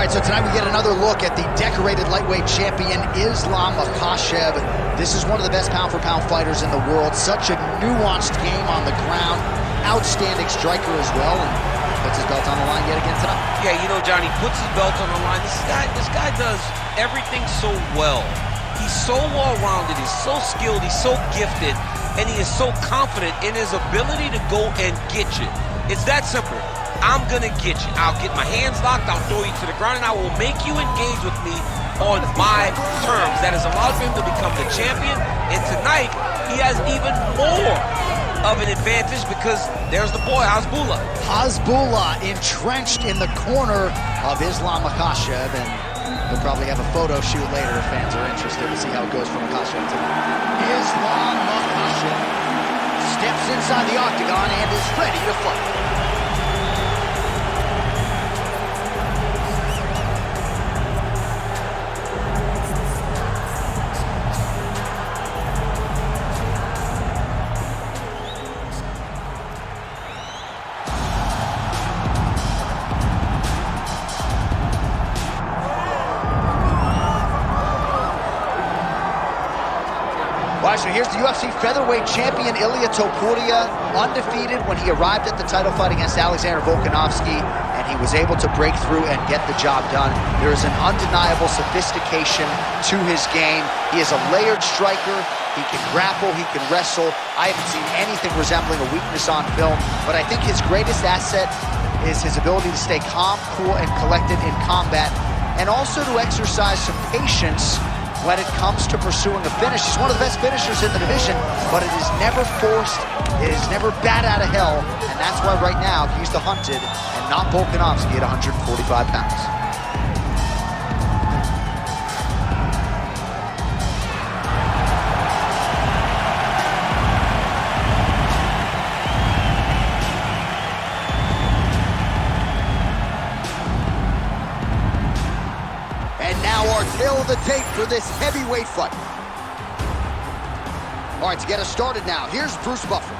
right, so tonight we get another look at the decorated lightweight champion, Ilia Makhachev. This is one of the best pound-for-pound fighters in the world. Such a nuanced game on the ground. Outstanding striker as well, and puts his belt on the line yet again tonight. Yeah, you know, Johnny, puts his belt on the line. This guy does everything so well. He's so well-rounded, he's so skilled, he's so gifted, and he is so confident in his ability to go and get you. It's that simple. I'm gonna get you. I'll get my hands locked, I'll throw you to the ground, and I will make you engage with me on my terms. That has allowed him to become the champion, and tonight, he has even more of an advantage because there's the boy, Hasbulla. Hasbulla entrenched in the corner of Ilia Makhachev, and we'll probably have a photo shoot later if fans are interested to see how it goes for Makhachev tonight. Ilia Makhachev steps inside the octagon and is ready to fight. All right, so here's the UFC featherweight champion, Ilia Topuria, undefeated when he arrived at the title fight against Alexander Volkanovski, and he was able to break through and get the job done. There is an undeniable sophistication to his game. He is a layered striker. He can grapple, he can wrestle. I haven't seen anything resembling a weakness on film, but I think his greatest asset is his ability to stay calm, cool, and collected in combat, and also to exercise some patience when it comes to pursuing a finish. He's one of the best finishers in the division, but it is never forced, it is never bat out of hell, and that's why right now he's the hunted and not Volkanovski at 145 pounds. Tail of the tape for this heavyweight fight. All right, to get us started now, here's Bruce Buffer.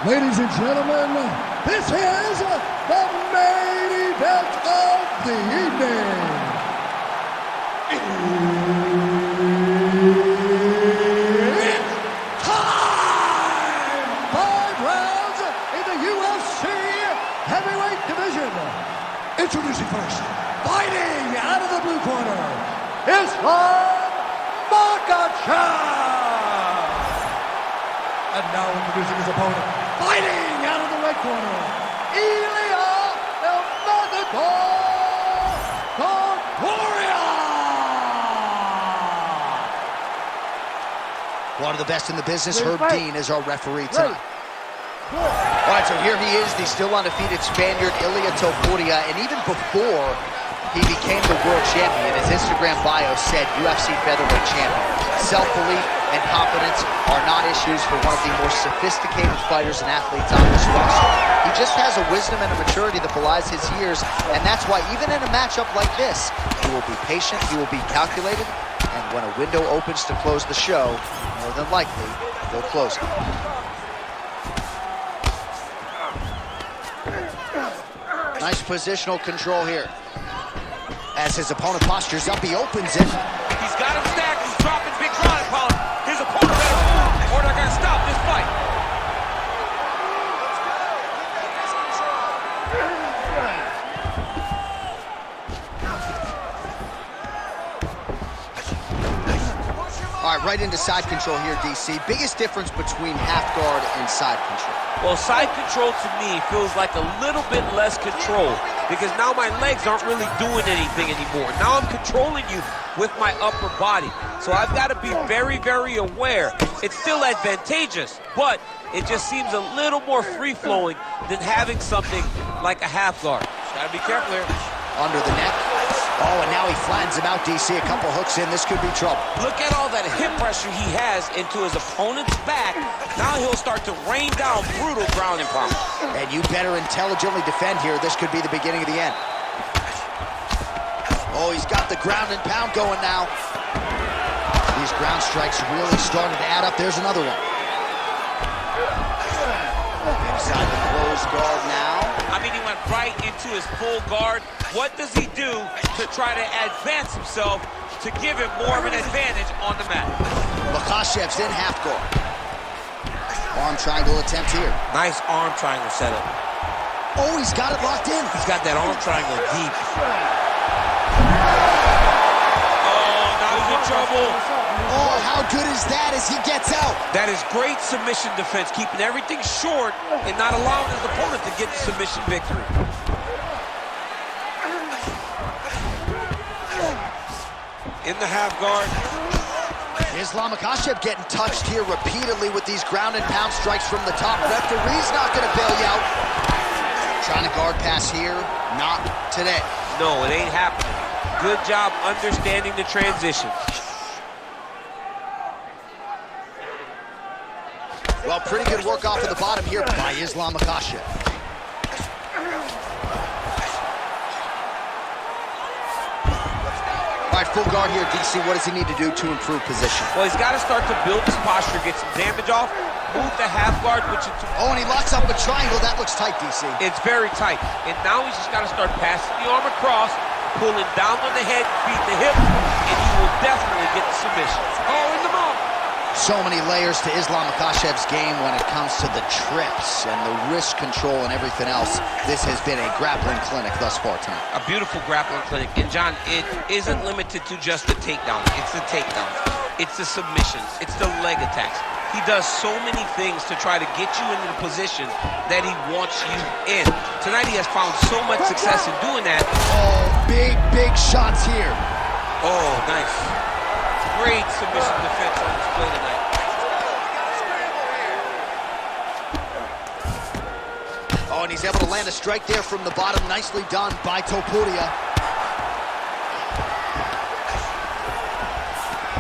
Ladies and gentlemen, this is the main event of the evening. It's time! 5 rounds in the UFC heavyweight division. Introducing first, fighting out of the blue corner, Ilia Makhachev. And now introducing his opponent, fighting out of the red corner, Ilia Topuria. One of the best in the business, Herb Dean, is our referee tonight. All right, so here he is, the still undefeated Spaniard, Ilia Topuria, and even before he became the world champion, his Instagram bio said UFC featherweight champion. Self-belief and confidence are not issues for one of the more sophisticated fighters and athletes on this roster. He just has a wisdom and a maturity that belies his years, and that's why even in a matchup like this, he will be patient, he will be calculated, and when a window opens to close the show, more than likely, he'll close it. Nice positional control here. As his opponent postures up, he opens it. He's got him stacked. He's dropping big ground and pound. His opponent better move, or they're going to stop this fight. All right, right into side control here, DC. Biggest difference between half guard and side control? Well, side control to me feels like a little bit less control because now my legs aren't really doing anything anymore. Now I'm controlling you with my upper body. So I've got to be very, very aware. It's still advantageous, but it just seems a little more free-flowing than having something like a half guard. Just got to be careful here. Under the neck. Oh, and now he flattens him out, DC. A couple hooks in. This could be trouble. Look at all that hip pressure he has into his opponent's back. Now he'll start to rain down brutal ground and pound. And you better intelligently defend here. This could be the beginning of the end. Oh, he's got the ground and pound going now. These ground strikes really starting to add up. There's another one. And Inside the closed guard now. I mean, he went right into his full guard. What does he do to try to advance himself to give him more of an advantage on the mat? Makhachev's in half guard. Arm triangle attempt here. Nice arm triangle setup. Oh, he's got it locked in. He's got that arm triangle deep. Oh, now he's in trouble. Oh, how good is that as he gets out? That is great submission defense, keeping everything short and not allowing his opponent to get the submission victory. In the half guard. Islam Makhachev getting touched here repeatedly with these ground and pound strikes from the top. Referee's not going to bail you out. Trying to guard pass here, not today. No, it ain't happening. Good job understanding the transition. Well, pretty good work off of the bottom here by Islam Makhachev. All right, full guard here, DC. What does he need to do to improve position? Well, he's got to start to build his posture, get some damage off, move the half guard, which is... Oh, and he locks up a triangle. That looks tight, DC. It's very tight. And now he's just got to start passing the arm across, pulling down on the head, feed the hip, and he will definitely get the submission. Oh, in the mouth. So many layers to Islam Makhachev's game when it comes to the trips and the wrist control and everything else. This has been a grappling clinic thus far tonight. A beautiful grappling clinic. And John, it isn't limited to just the takedown. It's the takedowns. It's the submissions. It's the leg attacks. He does so many things to try to get you into the position that he wants you in. Tonight he has found so much success in doing that. Oh, big shots here. Oh, nice. Great submission defense on display tonight. Oh, and he's able to land a strike there from the bottom. Nicely done by Topuria.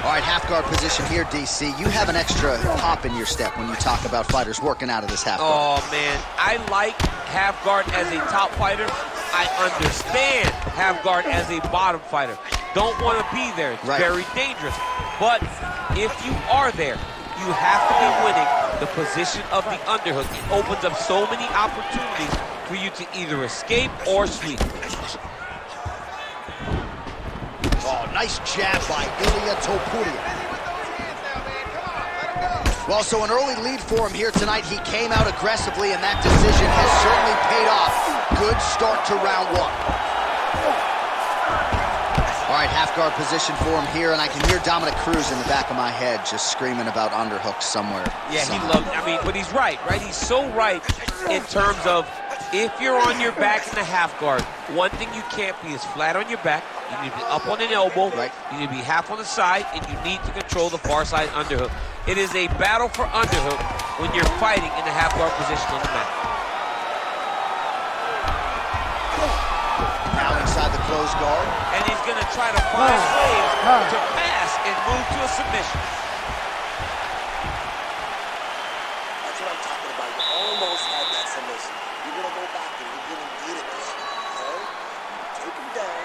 All right, half guard position here, DC. You have an extra hop in your step when you talk about fighters working out of this half guard. Oh, man. I like half guard as a top fighter. I understand half guard as a bottom fighter. Don't want to be there. It's very dangerous. But if you are there, you have to be winning the position of the underhook. It opens up so many opportunities for you to either escape or sweep. Oh, nice jab by Ilia Topuria. Well, so an early lead for him here tonight. He came out aggressively, and that decision has certainly paid off. Good start to round one. All right, half guard position for him here, and I can hear Dominic Cruz in the back of my head just screaming about underhooks somewhere. Yeah, he loves, I mean, but he's right? He's so right in terms of if you're on your back in the half guard, one thing you can't be is flat on your back. You need to be up on an elbow. You need to be half on the side, and you need to control the far side underhook. It is a battle for underhook when you're fighting in the half guard position on the mat. Now inside the closed guard. And he's going to try to find ways to pass and move to a submission. That's what I'm talking about. You almost had that submission. You're going to go back and you're going to get it this year, okay? You take him down,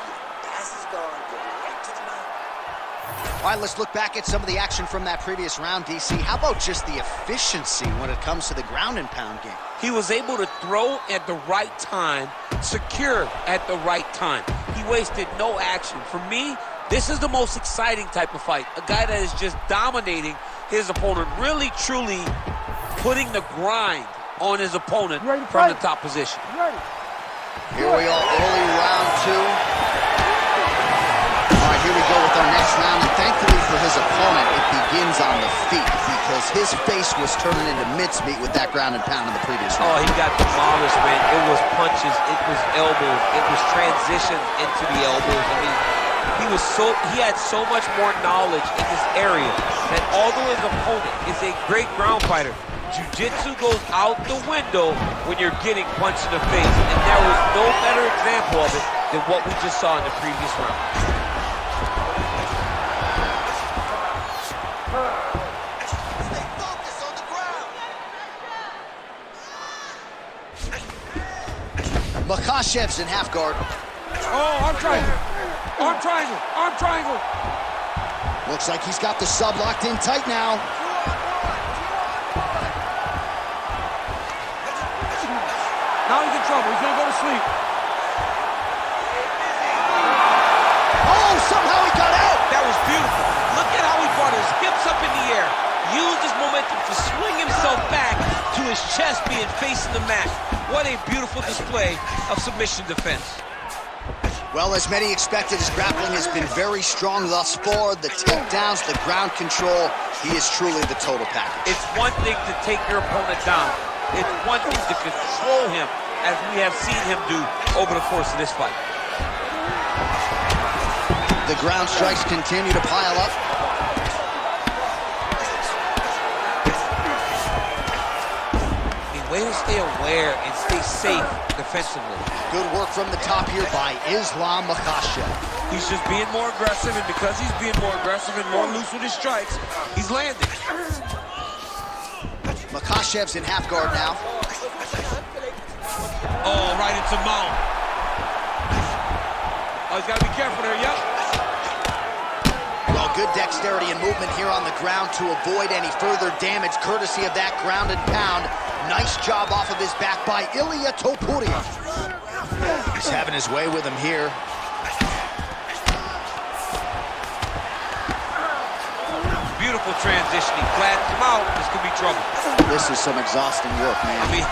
your pass is gone, go right to the mouth. All right, let's look back at some of the action from that previous round, DC. How about just the efficiency when it comes to the ground and pound game? He was able to throw at the right time, secure at the right time. He wasted no action. For me, this is the most exciting type of fight. A guy that is just dominating his opponent, really, truly putting the grind on his opponent from the top position. Here we are, early round two. All right, here we go with our next round, and thankfully for his opponent, it begins on the feet because his face was turning into mincemeat with that ground and pound in the previous round. Oh, he got demolished, man. It was punches, it was elbows, it was transitions into the elbows. I mean, he had so much more knowledge in this area that although his opponent is a great ground fighter, jiu-jitsu goes out the window when you're getting punched in the face, and there was no better example of it than what we just saw in the previous round. Makhachev's in half guard. Oh, arm triangle. Arm triangle. Arm triangle. Looks like he's got the sub locked in tight now. Now he's in trouble. He's gonna go to sleep. Oh, somehow he got out. That was beautiful. Look at how he brought his hips up in the air. Used his momentum to swing himself back to his chest being facing the mat. What a beautiful display of submission defense. Well, as many expected, his grappling has been very strong thus far. The takedowns, the ground control, he is truly the total package. It's one thing to take your opponent down. It's one thing to control him, as we have seen him do over the course of this fight. The ground strikes continue to pile up. Way to stay aware and stay safe defensively. Good work from the top here by Ilia Makhachev. He's just being more aggressive, and because he's being more aggressive and more loose with his strikes, he's landing. Makhachev's in half guard now. Oh, right into mount. Oh, he's got to be careful there, yep. Well, good dexterity and movement here on the ground to avoid any further damage, courtesy of that ground and pound. Nice job off of his back by Ilia Topuria. He's having his way with him here. Beautiful transitioning. Flatten him out. This could be trouble. This is some exhausting work, man. I mean,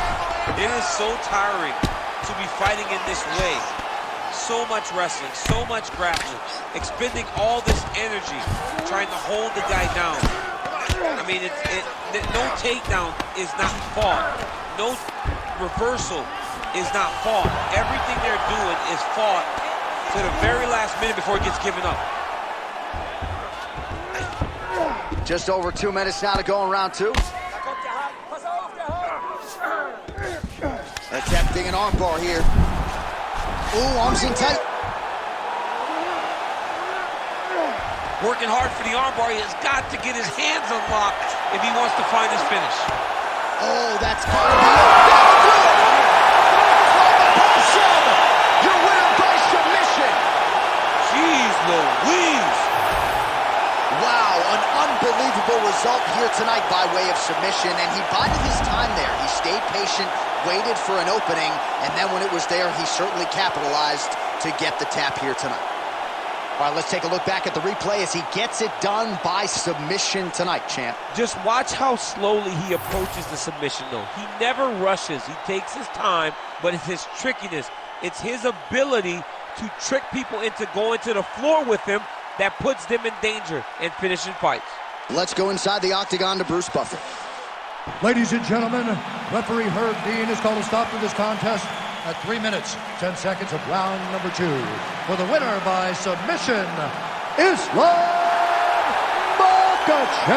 it is so tiring to be fighting in this way. So much wrestling, so much grappling, expending all this energy trying to hold the guy down. I mean, no takedown is not fought. No reversal is not fought. Everything they're doing is fought to the very last minute before it gets given up. Just over 2 minutes now to go in round two. Attempting an armbar here. Ooh, arms in tight. Working hard for the armbar. He has got to get his hands unlocked if he wants to find his finish. Oh, that's gotta be it. That'll do it. Makhachev, your winner by submission. Jeez Louise. Wow, an unbelievable result here tonight by way of submission, and he bided his time there. He stayed patient, waited for an opening, and then when it was there, he certainly capitalized to get the tap here tonight. All right, let's take a look back at the replay as he gets it done by submission tonight, champ. Just watch how slowly he approaches the submission, though. He never rushes. He takes his time, but it's his trickiness. It's his ability to trick people into going to the floor with him that puts them in danger and finishing fights. Let's go inside the octagon to Bruce Buffer. Ladies and gentlemen, referee Herb Dean has called a stop to this contest at 3 minutes, 10 seconds of round number 2. For the winner by submission, Ilia Makhachev.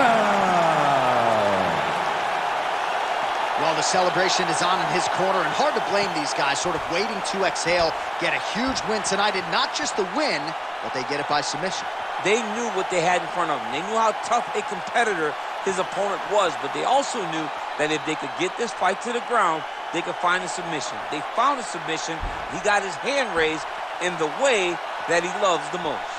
Well, the celebration is on in his corner, and hard to blame these guys, sort of waiting to exhale, get a huge win tonight, and not just the win, but they get it by submission. They knew what they had in front of them. They knew how tough a competitor his opponent was, but they also knew that if they could get this fight to the ground, they could find a submission. They found a submission. He got his hand raised in the way that he loves the most.